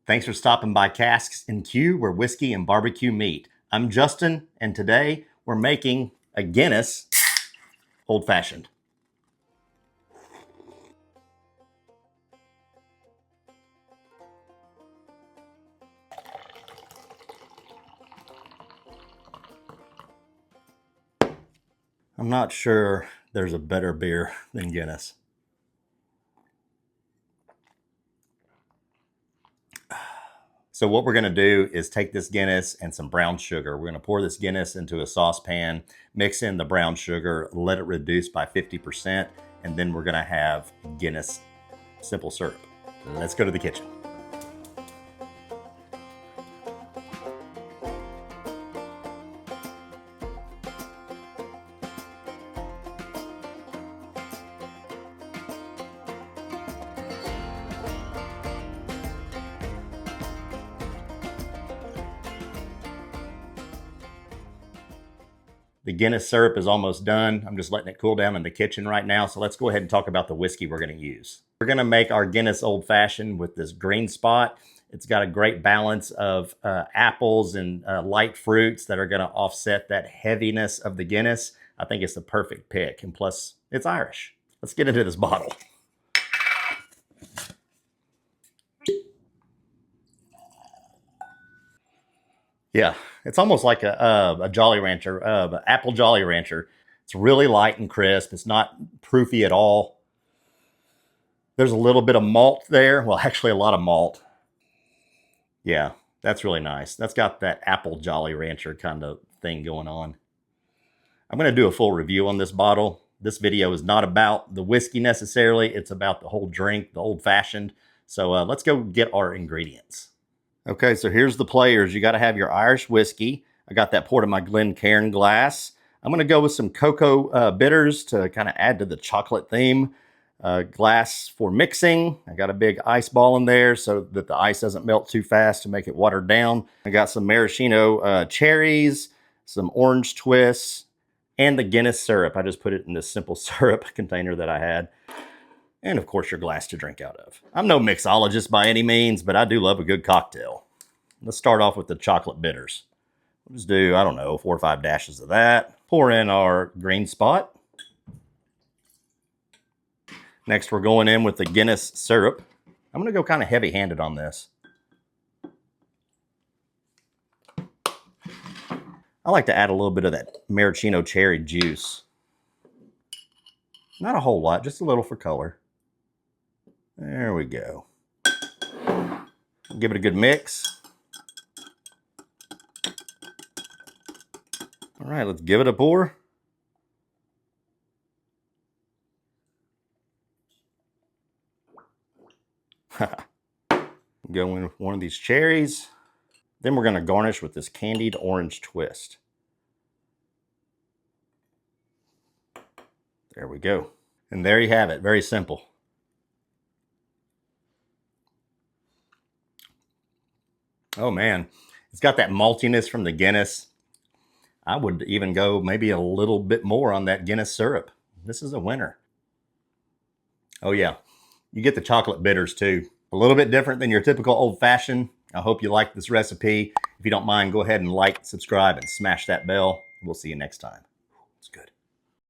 Thanks for stopping by Casks-n-Que, where whiskey and barbecue meet. I'm Justin, and today we're making a Guinness Old Fashioned. I'm not sure there's a better beer than Guinness. So what we're going to do is take this Guinness and some brown sugar. We're going to pour this Guinness into a saucepan, mix in the brown sugar, let it reduce by 50%, and then we're going to have Guinness simple syrup. Let's go to the kitchen. The Guinness syrup is almost done. I'm just letting it cool down in the kitchen right now. So let's go ahead and talk about the whiskey we're going to use. We're going to make our Guinness Old Fashioned with this green spot. It's got a great balance of apples and light fruits that are going to offset that heaviness of the Guinness. I think it's the perfect pick. And plus, it's Irish. Let's get into this bottle. Yeah, it's almost like a Jolly Rancher, apple Jolly Rancher. It's really light and crisp. It's not proofy at all. There's a little bit of malt there. Well, actually a lot of malt. Yeah, that's really nice. That's got that apple Jolly Rancher kind of thing going on. I'm going to do a full review on this bottle. This video is not about the whiskey necessarily. It's about the whole drink, the old fashioned. So let's go get our ingredients. Okay, so here's the players. You got to have your Irish whiskey. I got that poured in my Glencairn glass. I'm going to go with some cocoa bitters to kind of add to the chocolate theme. Glass for mixing. I got a big ice ball in there so that the ice doesn't melt too fast to make it watered down. I got some maraschino cherries, some orange twists, and the Guinness syrup. I just put it in this simple syrup container that I had. And of course, your glass to drink out of. I'm no mixologist by any means, but I do love a good cocktail. Let's start off with the chocolate bitters. We'll just do, I don't know, 4 or 5 dashes of that. Pour in our green spot. Next, we're going in with the Guinness syrup. I'm going to go kind of heavy-handed on this. I like to add a little bit of that maraschino cherry juice. Not a whole lot, just a little for color. There we go. Give it a good mix. All right, let's give it a pour. Go in with one of these cherries. Then we're going to garnish with this candied orange twist. There we go. And there you have it. Very simple. Oh man, it's got that maltiness from the Guinness. I would even go maybe a little bit more on that Guinness syrup. This is a winner. Oh yeah, you get the chocolate bitters too. A little bit different than your typical old fashioned. I hope you like this recipe. If you don't mind, go ahead and like, subscribe, and smash that bell. We'll see you next time. It's good.